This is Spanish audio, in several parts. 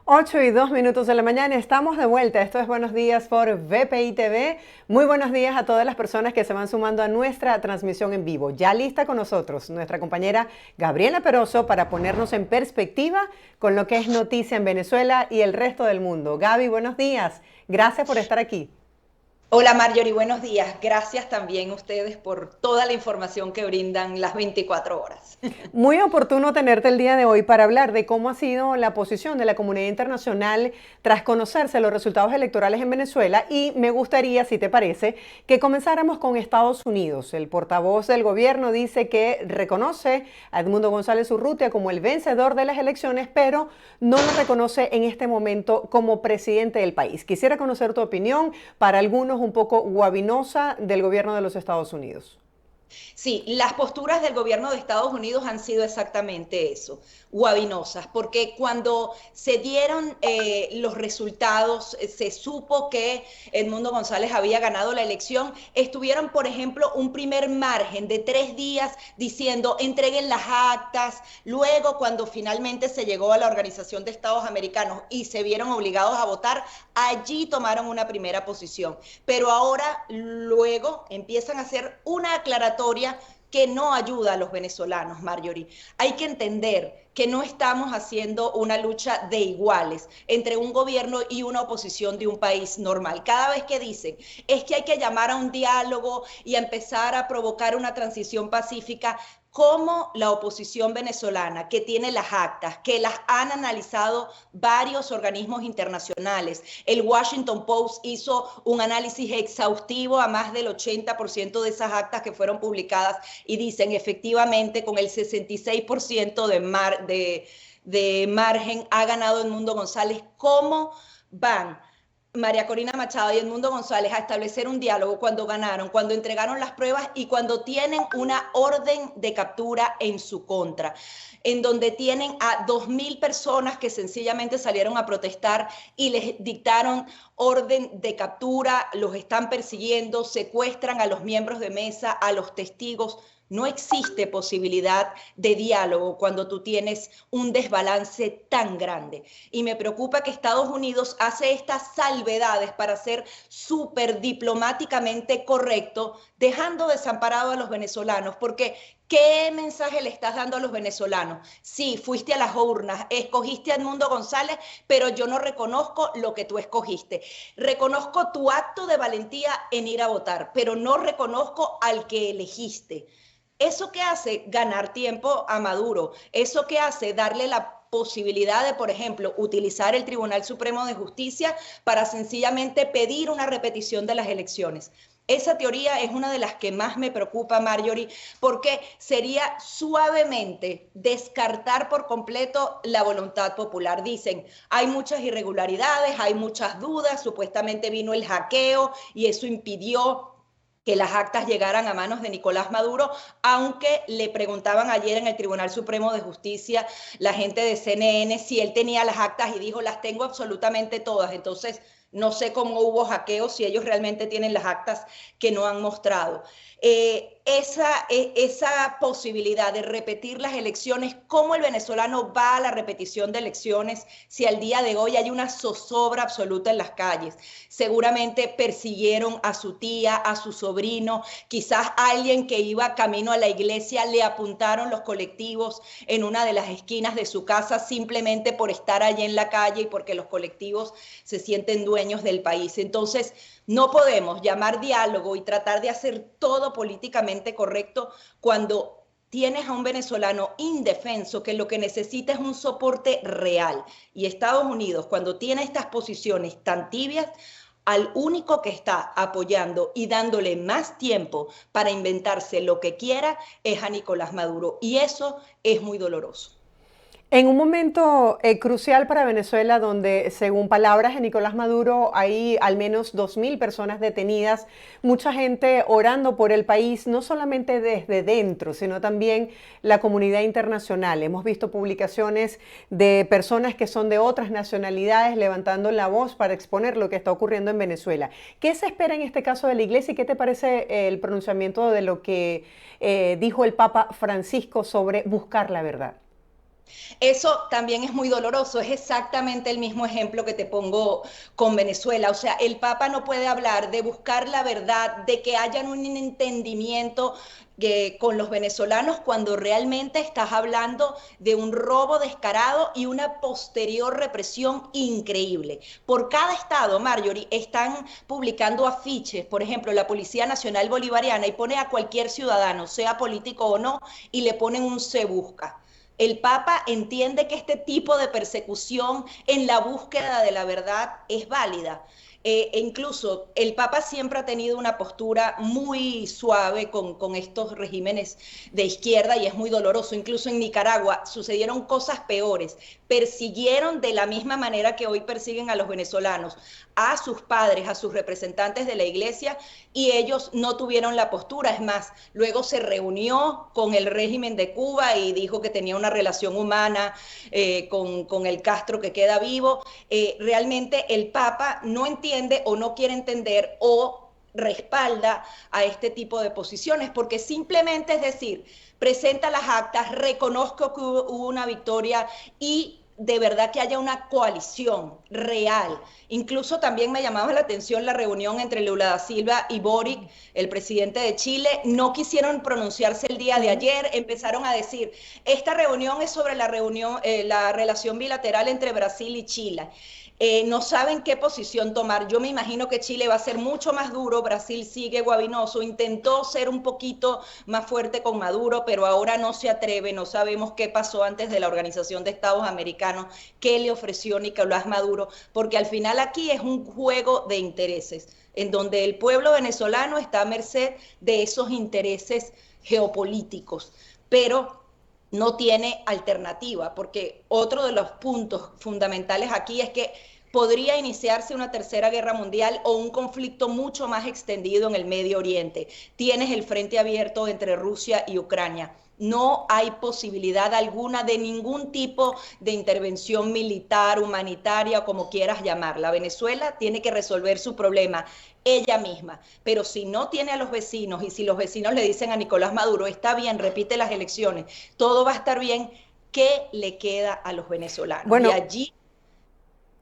8:02 de la mañana, estamos de vuelta. Esto es Buenos Días por VPI TV. Muy buenos días a todas las personas que se van sumando a nuestra transmisión en vivo. Ya lista con nosotros nuestra compañera Gabriela Peroso para ponernos en perspectiva con lo que es noticia en Venezuela y el resto del mundo. Gaby, buenos días. Gracias por estar aquí. Hola Marjorie, buenos días. Gracias también a ustedes por toda la información que brindan las 24 horas. Muy oportuno tenerte el día de hoy para hablar de cómo ha sido la posición de la comunidad internacional tras conocerse los resultados electorales en Venezuela y me gustaría, si te parece, que comenzáramos con Estados Unidos. El portavoz del gobierno dice que reconoce a Edmundo González Urrutia como el vencedor de las elecciones, pero no lo reconoce en este momento como presidente del país. Quisiera conocer tu opinión, para algunos un poco guabinosa, del gobierno de los Estados Unidos. Sí, las posturas del gobierno de Estados Unidos han sido exactamente eso, guabinosas, porque cuando se dieron los resultados, se supo que Edmundo González había ganado la elección, estuvieron, por ejemplo, un primer margen de 3 días diciendo entreguen las actas, luego cuando finalmente se llegó a la Organización de Estados Americanos y se vieron obligados a votar, allí tomaron una primera posición, pero ahora luego empiezan a hacer una aclaratoria que no ayuda a los venezolanos, Marjorie. Hay que entender que no estamos haciendo una lucha de iguales entre un gobierno y una oposición de un país normal. Cada vez que dicen es que hay que llamar a un diálogo y a empezar a provocar una transición pacífica, como la oposición venezolana, que tiene las actas, que las han analizado varios organismos internacionales. El Washington Post hizo un análisis exhaustivo a más del 80% de esas actas que fueron publicadas y dicen efectivamente con el 66% de margen ha ganado Edmundo González. ¿Cómo van María Corina Machado y Edmundo González a establecer un diálogo cuando ganaron, cuando entregaron las pruebas y cuando tienen una orden de captura en su contra, en donde tienen a 2.000 personas que sencillamente salieron a protestar y les dictaron orden de captura, los están persiguiendo, secuestran a los miembros de mesa, a los testigos? No existe posibilidad de diálogo cuando tú tienes un desbalance tan grande. Y me preocupa que Estados Unidos hace estas salvedades para ser súper diplomáticamente correcto, dejando desamparado a los venezolanos, porque ¿qué mensaje le estás dando a los venezolanos? Sí, fuiste a las urnas, escogiste a Edmundo González, pero yo no reconozco lo que tú escogiste. Reconozco tu acto de valentía en ir a votar, pero no reconozco al que elegiste. ¿Eso qué hace? Ganar tiempo a Maduro. ¿Eso qué hace? Darle la posibilidad de, por ejemplo, utilizar el Tribunal Supremo de Justicia para sencillamente pedir una repetición de las elecciones. Esa teoría es una de las que más me preocupa, Marjorie, porque sería suavemente descartar por completo la voluntad popular. Dicen, hay muchas irregularidades, hay muchas dudas, supuestamente vino el hackeo y eso impidió que las actas llegaran a manos de Nicolás Maduro, aunque le preguntaban ayer en el Tribunal Supremo de Justicia la gente de CNN si él tenía las actas y dijo, las tengo absolutamente todas. Entonces, no sé cómo hubo hackeo, si ellos realmente tienen las actas que no han mostrado. Esa posibilidad de repetir las elecciones, ¿cómo el venezolano va a la repetición de elecciones si al día de hoy hay una zozobra absoluta en las calles? Seguramente persiguieron a su tía, a su sobrino, quizás a alguien que iba camino a la iglesia, le apuntaron los colectivos en una de las esquinas de su casa simplemente por estar allí en la calle y porque los colectivos se sienten dueños del país. Entonces, no podemos llamar diálogo y tratar de hacer todo políticamente correcto cuando tienes a un venezolano indefenso que lo que necesita es un soporte real. Y Estados Unidos, cuando tiene estas posiciones tan tibias, al único que está apoyando y dándole más tiempo para inventarse lo que quiera es a Nicolás Maduro. Y eso es muy doloroso. En un momento crucial para Venezuela, donde según palabras de Nicolás Maduro hay al menos 2.000 personas detenidas, mucha gente orando por el país, no solamente desde dentro, sino también la comunidad internacional. Hemos visto publicaciones de personas que son de otras nacionalidades levantando la voz para exponer lo que está ocurriendo en Venezuela. ¿Qué se espera en este caso de la Iglesia y qué te parece el pronunciamiento de lo que dijo el Papa Francisco sobre buscar la verdad? Eso también es muy doloroso, es exactamente el mismo ejemplo que te pongo con Venezuela. O sea, el Papa no puede hablar de buscar la verdad, de que haya un entendimiento con los venezolanos cuando realmente estás hablando de un robo descarado y una posterior represión increíble. Por cada estado, Marjorie, están publicando afiches, por ejemplo, la Policía Nacional Bolivariana, y pone a cualquier ciudadano, sea político o no, y le ponen un se busca. El Papa entiende que este tipo de persecución en la búsqueda de la verdad es válida. E incluso el Papa siempre ha tenido una postura muy suave con estos regímenes de izquierda y es muy doloroso. Incluso en Nicaragua sucedieron cosas peores. Persiguieron de la misma manera que hoy persiguen a los venezolanos, a sus padres, a sus representantes de la iglesia, y ellos no tuvieron la postura. Es más, luego se reunió con el régimen de Cuba y dijo que tenía una relación humana con el Castro que queda vivo. Realmente el Papa no entiende o no quiere entender o respalda a este tipo de posiciones, porque simplemente es decir, presenta las actas, reconozco que hubo una victoria y de verdad que haya una coalición real. Incluso también me llamaba la atención la reunión entre Lula da Silva y Boric, el presidente de Chile. No quisieron pronunciarse el día de ayer, empezaron a decir, esta reunión es sobre la relación bilateral entre Brasil y Chile. No saben qué posición tomar. Yo me imagino que Chile va a ser mucho más duro, Brasil sigue guabinoso, intentó ser un poquito más fuerte con Maduro, pero ahora no se atreve, no sabemos qué pasó antes de la Organización de Estados Americanos, qué le ofreció Nicolás Maduro, porque al final aquí es un juego de intereses, en donde el pueblo venezolano está a merced de esos intereses geopolíticos, pero no tiene alternativa, porque otro de los puntos fundamentales aquí es que podría iniciarse una tercera guerra mundial o un conflicto mucho más extendido en el Medio Oriente. Tienes el frente abierto entre Rusia y Ucrania. No hay posibilidad alguna de ningún tipo de intervención militar, humanitaria, como quieras llamarla. Venezuela tiene que resolver su problema ella misma, pero si no tiene a los vecinos y si los vecinos le dicen a Nicolás Maduro, está bien, repite las elecciones, todo va a estar bien, ¿qué le queda a los venezolanos? Y Bueno, allí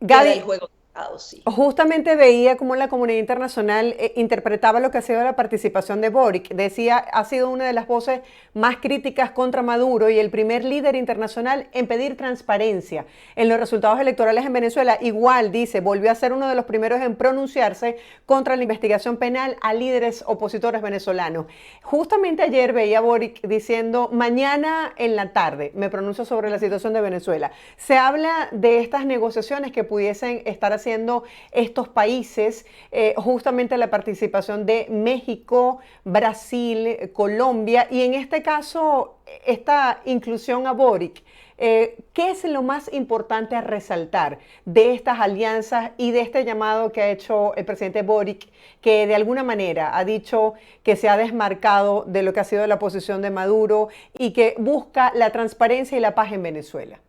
queda el Gaby, juego de Estado, sí. justamente veía cómo la comunidad internacional interpretaba lo que ha sido la participación de Boric. Decía, ha sido una de las voces más críticas contra Maduro y el primer líder internacional en pedir transparencia en los resultados electorales en Venezuela. Igual, dice, volvió a ser uno de los primeros en pronunciarse contra la investigación penal a líderes opositores venezolanos. Justamente ayer veía a Boric diciendo, mañana en la tarde me pronuncio sobre la situación de Venezuela. Se habla de estas negociaciones que pudiesen estar haciendo estos países, justamente la participación de México, Brasil, Colombia y en este caso esta inclusión a Boric. ¿Qué es lo más importante a resaltar de estas alianzas y de este llamado que ha hecho el presidente Boric, que de alguna manera ha dicho que se ha desmarcado de lo que ha sido la posición de Maduro y que busca la transparencia y la paz en Venezuela?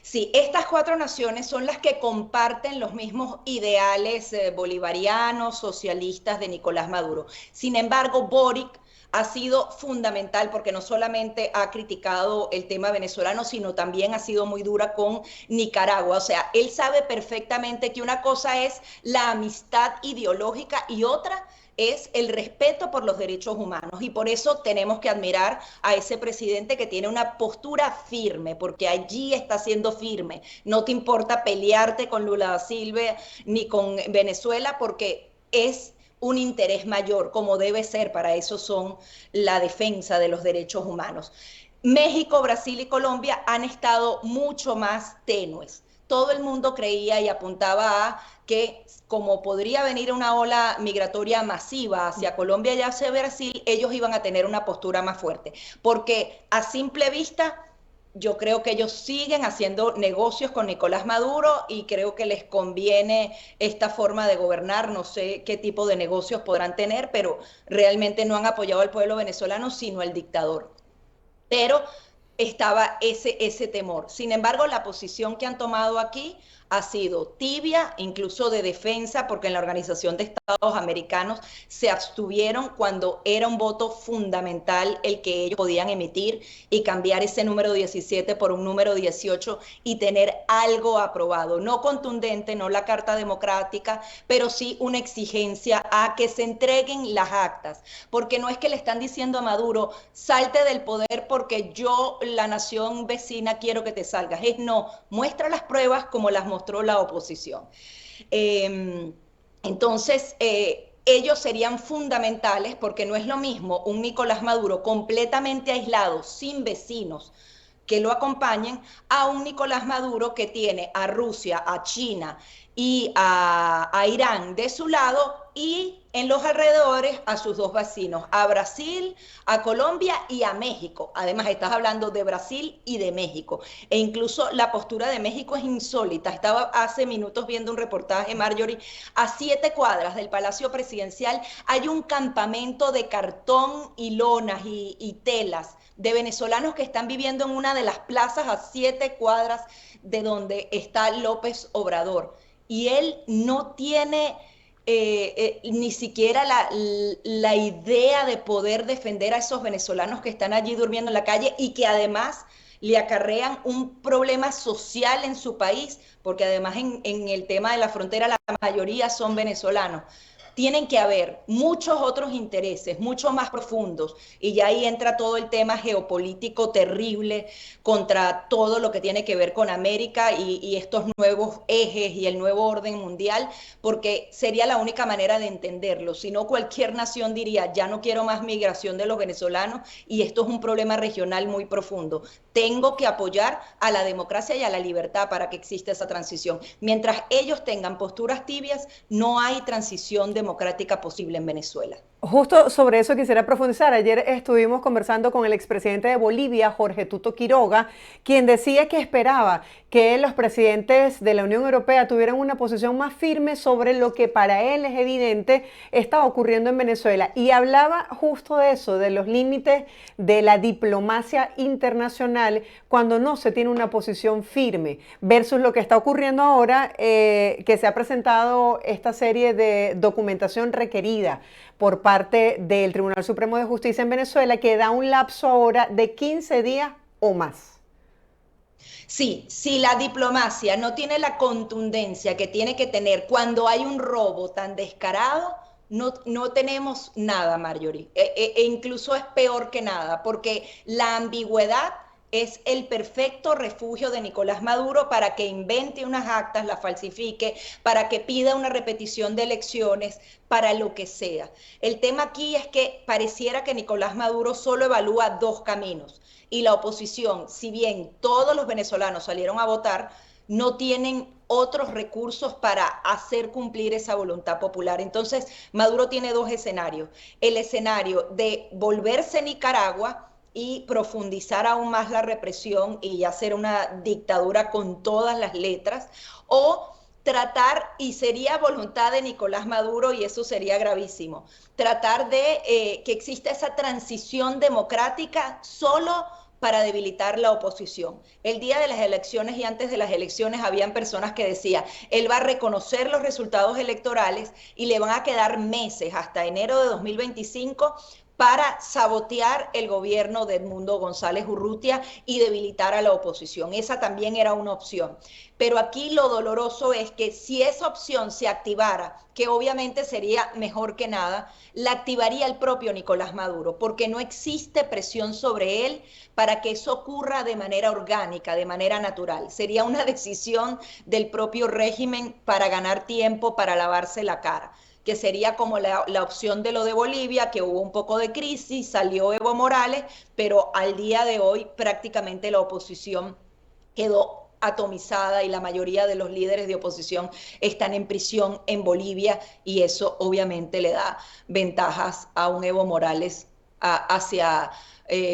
Sí, estas cuatro naciones son las que comparten los mismos ideales bolivarianos, socialistas de Nicolás Maduro. Sin embargo, Boric ha sido fundamental porque no solamente ha criticado el tema venezolano, sino también ha sido muy dura con Nicaragua. O sea, él sabe perfectamente que una cosa es la amistad ideológica y otra es el respeto por los derechos humanos. Y por eso tenemos que admirar a ese presidente que tiene una postura firme, porque allí está siendo firme. No te importa pelearte con Lula da Silva ni con Venezuela, porque es un interés mayor, como debe ser, para eso son la defensa de los derechos humanos. México, Brasil y Colombia han estado mucho más tenues. Todo el mundo creía y apuntaba a que como podría venir una ola migratoria masiva hacia Colombia y hacia Brasil, ellos iban a tener una postura más fuerte. Porque a simple vista, yo creo que ellos siguen haciendo negocios con Nicolás Maduro y creo que les conviene esta forma de gobernar. No sé qué tipo de negocios podrán tener, pero realmente no han apoyado al pueblo venezolano, sino al dictador. Pero estaba ese temor. Sin embargo, la posición que han tomado aquí ha sido tibia, incluso de defensa, porque en la Organización de Estados Americanos se abstuvieron cuando era un voto fundamental el que ellos podían emitir y cambiar ese número 17 por un número 18 y tener algo aprobado, no contundente, no la Carta Democrática, pero sí una exigencia a que se entreguen las actas, porque no es que le están diciendo a Maduro, salte del poder porque yo, la nación vecina, quiero que te salgas. Es no, muestra las pruebas como las mostró la oposición. Eh, entonces, ellos serían fundamentales porque no es lo mismo un Nicolás Maduro completamente aislado, sin vecinos que lo acompañen, a un Nicolás Maduro que tiene a Rusia, a China y a Irán de su lado y en los alrededores a sus dos vecinos, a Brasil, a Colombia y a México. Además, estás hablando de Brasil y de México. E incluso la postura de México es insólita. Estaba hace minutos viendo un reportaje, Marjorie, a 7 cuadras del Palacio Presidencial hay un campamento de cartón y lonas y telas de venezolanos que están viviendo en una de las plazas a 7 cuadras de donde está López Obrador. Y él no tiene ni siquiera la idea de poder defender a esos venezolanos que están allí durmiendo en la calle y que además le acarrean un problema social en su país, porque además en el tema de la frontera la mayoría son venezolanos. Tienen que haber muchos otros intereses, mucho más profundos, y ya ahí entra todo el tema geopolítico terrible contra todo lo que tiene que ver con América y estos nuevos ejes y el nuevo orden mundial, porque sería la única manera de entenderlo. Si no, cualquier nación diría, ya no quiero más migración de los venezolanos y esto es un problema regional muy profundo. Tengo que apoyar a la democracia y a la libertad para que exista esa transición. Mientras ellos tengan posturas tibias, no hay transición democrática posible en Venezuela. Justo sobre eso quisiera profundizar. Ayer estuvimos conversando con el expresidente de Bolivia, Jorge Tuto Quiroga, quien decía que esperaba que los presidentes de la Unión Europea tuvieran una posición más firme sobre lo que para él es evidente está ocurriendo en Venezuela. Y hablaba justo de eso, de los límites de la diplomacia internacional cuando no se tiene una posición firme, versus lo que está ocurriendo ahora, que se ha presentado esta serie de documentación requerida por parte del Tribunal Supremo de Justicia en Venezuela, que da un lapso ahora de 15 días o más. Sí, si la diplomacia no tiene la contundencia que tiene que tener cuando hay un robo tan descarado, no tenemos nada, Marjorie. Incluso es peor que nada, porque la ambigüedad es el perfecto refugio de Nicolás Maduro para que invente unas actas, las falsifique, para que pida una repetición de elecciones, para lo que sea. El tema aquí es que pareciera que Nicolás Maduro solo evalúa dos caminos y la oposición, si bien todos los venezolanos salieron a votar, no tienen otros recursos para hacer cumplir esa voluntad popular. Entonces, Maduro tiene dos escenarios. El escenario de volverse Nicaragua y profundizar aún más la represión y hacer una dictadura con todas las letras, o tratar, y sería voluntad de Nicolás Maduro, y eso sería gravísimo, tratar de que exista esa transición democrática solo para debilitar la oposición. El día de las elecciones y antes de las elecciones habían personas que decían, él va a reconocer los resultados electorales y le van a quedar meses hasta enero de 2025 para sabotear el gobierno de Edmundo González Urrutia y debilitar a la oposición. Esa también era una opción. Pero aquí lo doloroso es que si esa opción se activara, que obviamente sería mejor que nada, la activaría el propio Nicolás Maduro, porque no existe presión sobre él para que eso ocurra de manera orgánica, de manera natural. Sería una decisión del propio régimen para ganar tiempo, para lavarse la cara, que sería como la opción de lo de Bolivia, que hubo un poco de crisis, salió Evo Morales, pero al día de hoy prácticamente la oposición quedó atomizada y la mayoría de los líderes de oposición están en prisión en Bolivia y eso obviamente le da ventajas a un Evo Morales hacia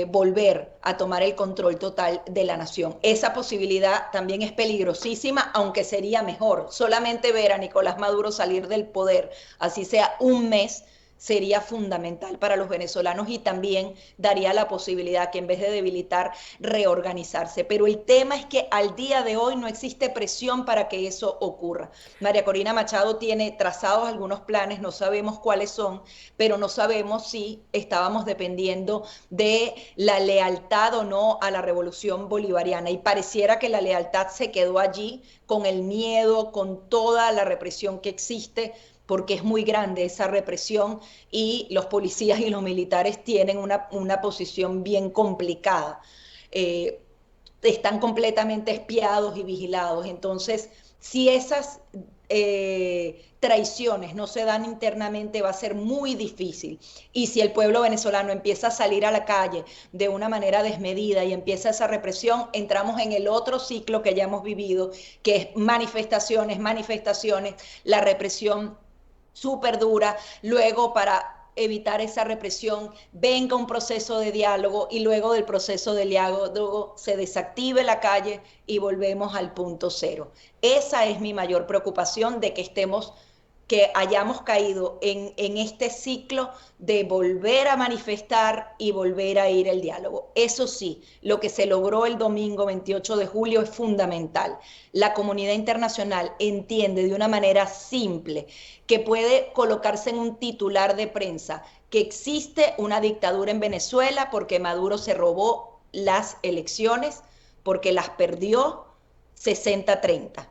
volver a tomar el control total de la nación. Esa posibilidad también es peligrosísima, aunque sería mejor. Solamente ver a Nicolás Maduro salir del poder, así sea un mes, sería fundamental para los venezolanos y también daría la posibilidad que en vez de debilitar, reorganizarse. Pero el tema es que al día de hoy no existe presión para que eso ocurra. María Corina Machado tiene trazados algunos planes, no sabemos cuáles son, pero no sabemos si estábamos dependiendo de la lealtad o no a la revolución bolivariana. Y pareciera que la lealtad se quedó allí con el miedo, con toda la represión que existe, porque es muy grande esa represión y los policías y los militares tienen una posición bien complicada. Eh, Están completamente espiados y vigilados. Entonces, si esas traiciones no se dan internamente, va a ser muy difícil. Y si el pueblo venezolano empieza a salir a la calle de una manera desmedida y empieza esa represión, entramos en el otro ciclo que ya hemos vivido, que es manifestaciones, manifestaciones, la represión súper dura, luego para evitar esa represión, venga un proceso de diálogo y luego del proceso de diálogo se desactive la calle y volvemos al punto cero. Esa es mi mayor preocupación de que estemos que hayamos caído en este ciclo de volver a manifestar y volver a ir el diálogo. Eso sí, lo que se logró el domingo 28 de julio es fundamental. La comunidad internacional entiende de una manera simple que puede colocarse en un titular de prensa que existe una dictadura en Venezuela porque Maduro se robó las elecciones, porque las perdió 60-30.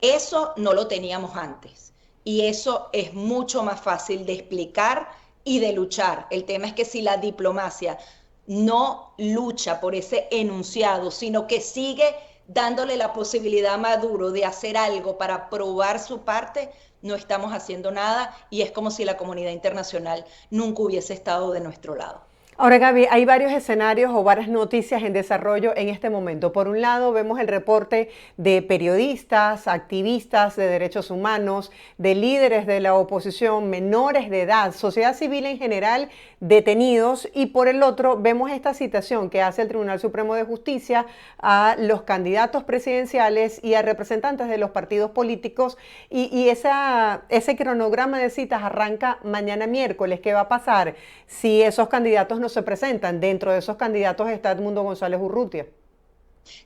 Eso no lo teníamos antes. Y eso es mucho más fácil de explicar y de luchar. El tema es que si la diplomacia no lucha por ese enunciado, sino que sigue dándole la posibilidad a Maduro de hacer algo para probar su parte, no estamos haciendo nada y es como si la comunidad internacional nunca hubiese estado de nuestro lado. Ahora, Gaby, hay varios escenarios o varias noticias en desarrollo en este momento. Por un lado, vemos el reporte de periodistas, activistas de derechos humanos, de líderes de la oposición, menores de edad, sociedad civil en general, detenidos. Y por el otro, vemos esta citación que hace el Tribunal Supremo de Justicia a los candidatos presidenciales y a representantes de los partidos políticos. Y ese cronograma de citas arranca mañana miércoles. ¿Qué va a pasar si esos candidatos no se presentan? Dentro de esos candidatos está Edmundo González Urrutia.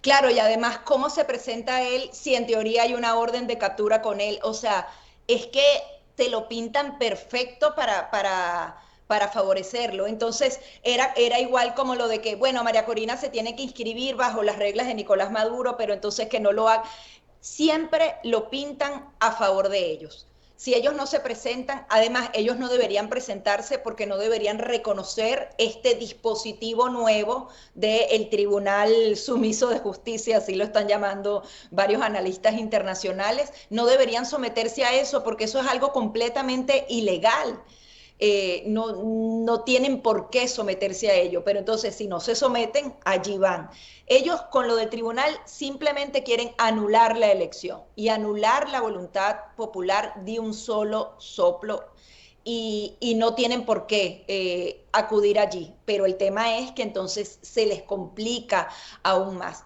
Claro, y además, ¿cómo se presenta él si en teoría hay una orden de captura con él? O sea, es que te lo pintan perfecto para favorecerlo. Entonces, era igual como lo de que, bueno, María Corina se tiene que inscribir bajo las reglas de Nicolás Maduro, pero entonces que no lo haga. Siempre lo pintan a favor de ellos. Si ellos no se presentan, además ellos no deberían presentarse porque no deberían reconocer este dispositivo nuevo del Tribunal Sumiso de Justicia, así lo están llamando varios analistas internacionales, no deberían someterse a eso porque eso es algo completamente ilegal. No tienen por qué someterse a ello, pero entonces si no se someten, allí van. Ellos con lo del tribunal simplemente quieren anular la elección y anular la voluntad popular de un solo soplo y no tienen por qué acudir allí, pero el tema es que entonces se les complica aún más.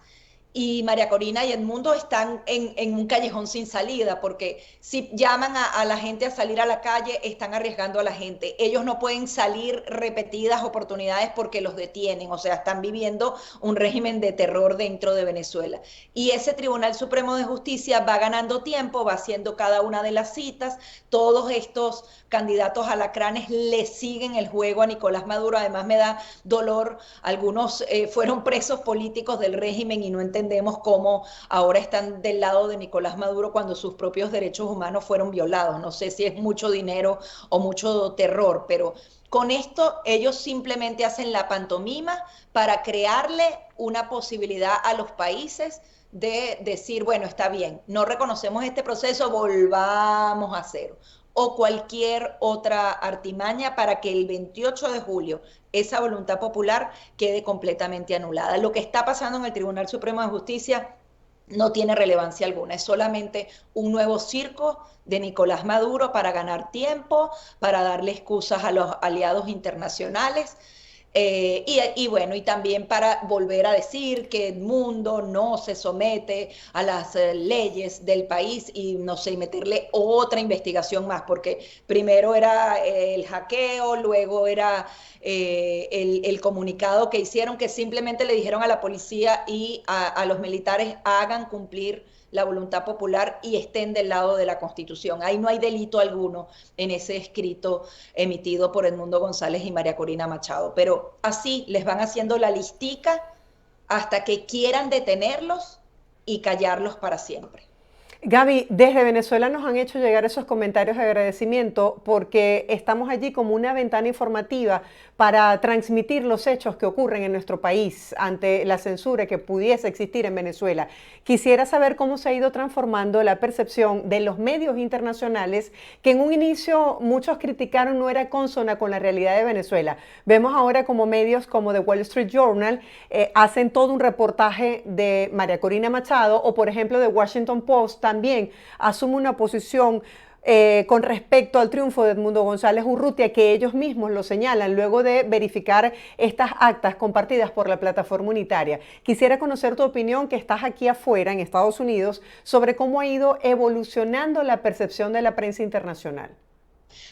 Y María Corina y Edmundo están en un callejón sin salida, porque si llaman a la gente a salir a la calle, están arriesgando a la gente. Ellos no pueden salir repetidas oportunidades porque los detienen, o sea, están viviendo un régimen de terror dentro de Venezuela. Y ese Tribunal Supremo de Justicia va ganando tiempo, va haciendo cada una de las citas, todos estos candidatos alacranes le siguen el juego a Nicolás Maduro, además me da dolor, algunos fueron presos políticos del régimen y no entendemos cómo ahora están del lado de Nicolás Maduro cuando sus propios derechos humanos fueron violados. No sé si es mucho dinero o mucho terror, pero con esto ellos simplemente hacen la pantomima para crearle una posibilidad a los países de decir, bueno, está bien, no reconocemos este proceso, volvamos a cero. O cualquier otra artimaña para que el 28 de julio esa voluntad popular quede completamente anulada. Lo que está pasando en el Tribunal Supremo de Justicia no tiene relevancia alguna, es solamente un nuevo circo de Nicolás Maduro para ganar tiempo, para darle excusas a los aliados internacionales. Y bueno, y también para volver a decir que el mundo no se somete a las leyes del país y no sé, y meterle otra investigación más, porque primero era el hackeo, luego era el comunicado que hicieron, que simplemente le dijeron a la policía y a los militares hagan cumplir la voluntad popular y estén del lado de la Constitución. Ahí no hay delito alguno en ese escrito emitido por Edmundo González y María Corina Machado. Pero así les van haciendo la listica hasta que quieran detenerlos y callarlos para siempre. Gaby, desde Venezuela nos han hecho llegar esos comentarios de agradecimiento porque estamos allí como una ventana informativa para transmitir los hechos que ocurren en nuestro país ante la censura que pudiese existir en Venezuela. Quisiera saber cómo se ha ido transformando la percepción de los medios internacionales que en un inicio muchos criticaron no era consona con la realidad de Venezuela. Vemos ahora como medios como The Wall Street Journal hacen todo un reportaje de María Corina Machado o por ejemplo The Washington Post también asume una posición con respecto al triunfo de Edmundo González Urrutia, que ellos mismos lo señalan luego de verificar estas actas compartidas por la plataforma unitaria. Quisiera conocer tu opinión, que estás aquí afuera, en Estados Unidos, sobre cómo ha ido evolucionando la percepción de la prensa internacional.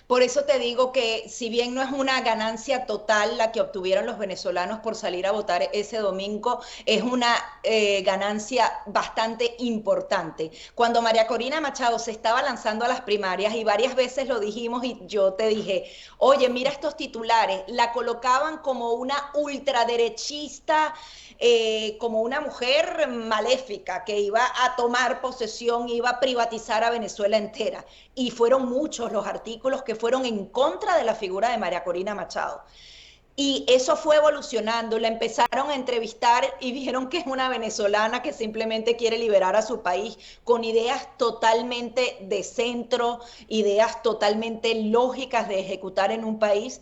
Por eso te digo que si bien no es una ganancia total la que obtuvieron los venezolanos por salir a votar ese domingo, es una ganancia bastante importante. Cuando María Corina Machado se estaba lanzando a las primarias, y varias veces lo dijimos y yo te dije, oye, mira estos titulares, la colocaban como una ultraderechista, como una mujer maléfica que iba a tomar posesión, iba a privatizar a Venezuela entera. Y fueron muchos los artículos que fueron en contra de la figura de María Corina Machado. Y eso fue evolucionando, la empezaron a entrevistar y vieron que es una venezolana que simplemente quiere liberar a su país con ideas totalmente de centro, ideas totalmente lógicas de ejecutar en un país,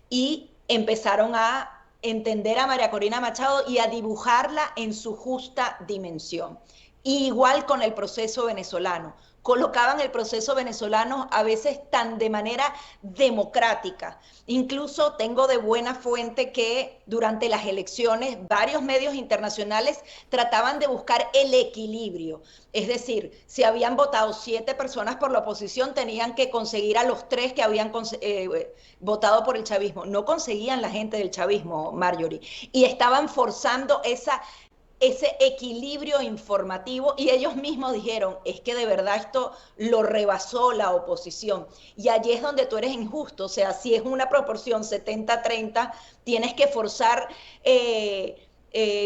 y empezaron a entender a María Corina Machado y a dibujarla en su justa dimensión. Y igual con el proceso venezolano. Colocaban el proceso venezolano a veces tan de manera democrática. Incluso tengo de buena fuente que durante las elecciones varios medios internacionales trataban de buscar el equilibrio. Es decir, si habían votado 7 personas por la oposición, tenían que conseguir a los 3 que habían votado por el chavismo. No conseguían la gente del chavismo, Marjorie, y estaban forzando ese equilibrio informativo, y ellos mismos dijeron, es que de verdad esto lo rebasó la oposición, y allí es donde tú eres injusto. O sea, si es una proporción 70-30, tienes que forzar,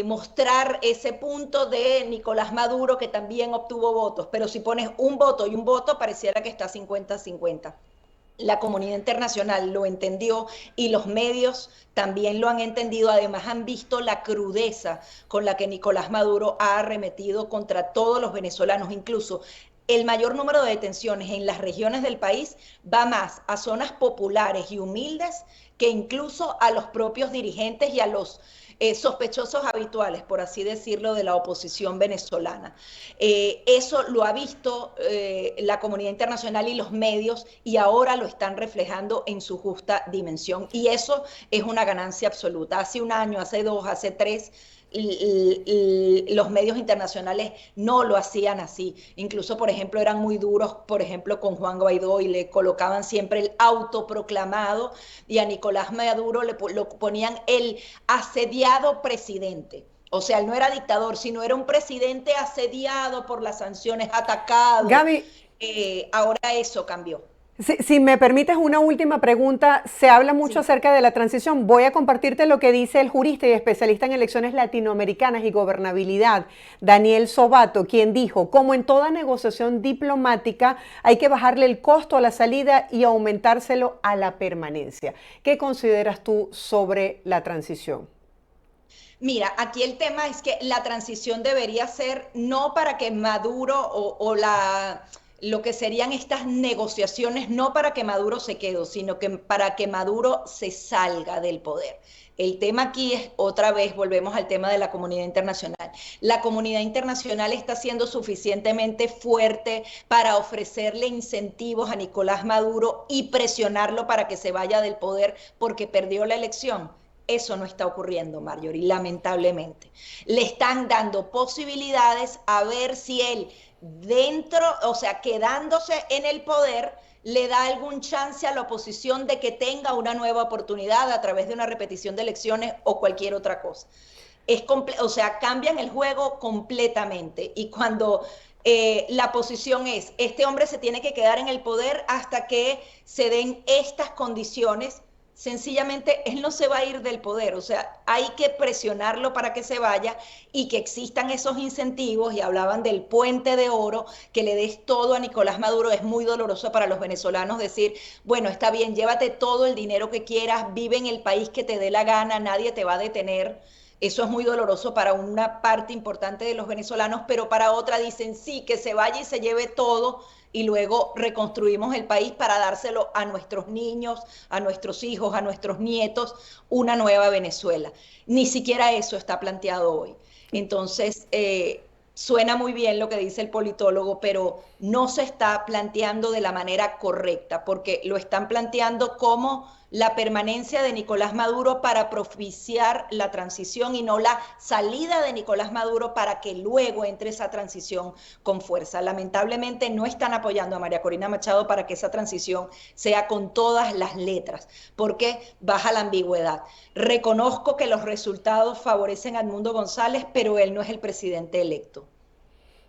mostrar ese punto de Nicolás Maduro, que también obtuvo votos, pero si pones un voto y un voto, pareciera que está 50-50. La comunidad internacional lo entendió y los medios también lo han entendido. Además, han visto la crudeza con la que Nicolás Maduro ha arremetido contra todos los venezolanos. Incluso el mayor número de detenciones en las regiones del país va más a zonas populares y humildes que incluso a los propios dirigentes y a los sospechosos habituales, por así decirlo, de la oposición venezolana. Eso lo ha visto la comunidad internacional y los medios, y ahora lo están reflejando en su justa dimensión. Y eso es una ganancia absoluta. Hace un año, hace 2, hace 3, los medios internacionales no lo hacían así. Incluso, por ejemplo, eran muy duros, por ejemplo, con Juan Guaidó, y le colocaban siempre el autoproclamado, y a Nicolás Maduro lo ponían el asediado presidente. O sea, él no era dictador, sino era un presidente asediado por las sanciones, atacado. Gaby, Ahora eso cambió. si me permites una última pregunta, se habla mucho Sí. acerca de la transición. Voy a compartirte lo que dice el jurista y especialista en elecciones latinoamericanas y gobernabilidad, Daniel Sobato, quien dijo, como en toda negociación diplomática, hay que bajarle el costo a la salida y aumentárselo a la permanencia. ¿Qué consideras tú sobre la transición? Mira, aquí el tema es que la transición debería ser no para que Maduro lo que serían estas negociaciones, no para que Maduro se quede, sino que para que Maduro se salga del poder. El tema aquí es, otra vez, volvemos al tema de la comunidad internacional. La comunidad internacional está siendo suficientemente fuerte para ofrecerle incentivos a Nicolás Maduro y presionarlo para que se vaya del poder porque perdió la elección. Eso no está ocurriendo, Marjorie, lamentablemente. Le están dando posibilidades a ver si él dentro, o sea, quedándose en el poder, le da algún chance a la oposición de que tenga una nueva oportunidad a través de una repetición de elecciones o cualquier otra cosa. O sea, cambian el juego completamente. Y cuando la posición es, este hombre se tiene que quedar en el poder hasta que se den estas condiciones, sencillamente él no se va a ir del poder, o sea, hay que presionarlo para que se vaya y que existan esos incentivos, y hablaban del puente de oro, que le des todo a Nicolás Maduro. Es muy doloroso para los venezolanos decir, bueno, está bien, llévate todo el dinero que quieras, vive en el país que te dé la gana, nadie te va a detener. Eso es muy doloroso para una parte importante de los venezolanos, pero para otra dicen sí, que se vaya y se lleve todo y luego reconstruimos el país para dárselo a nuestros niños, a nuestros hijos, a nuestros nietos, una nueva Venezuela. Ni siquiera eso está planteado hoy. Entonces, suena muy bien lo que dice el politólogo, pero no se está planteando de la manera correcta, porque lo están planteando como la permanencia de Nicolás Maduro para propiciar la transición y no la salida de Nicolás Maduro para que luego entre esa transición con fuerza. Lamentablemente no están apoyando a María Corina Machado para que esa transición sea con todas las letras, porque baja la ambigüedad. Reconozco que los resultados favorecen a Edmundo González, pero él no es el presidente electo.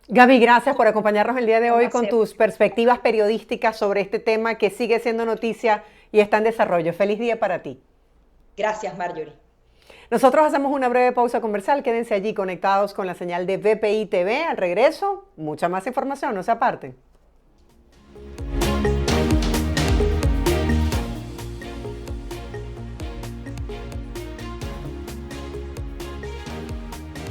Gaby, gracias por acompañarnos el día de Un hoy con placer. tus perspectivas periodísticas sobre este tema que sigue siendo noticia y está en desarrollo. Feliz día para ti. Gracias, Marjorie. Nosotros hacemos una breve pausa comercial. Quédense allí conectados con la señal de VPI TV. Al regreso, mucha más información, no se aparten.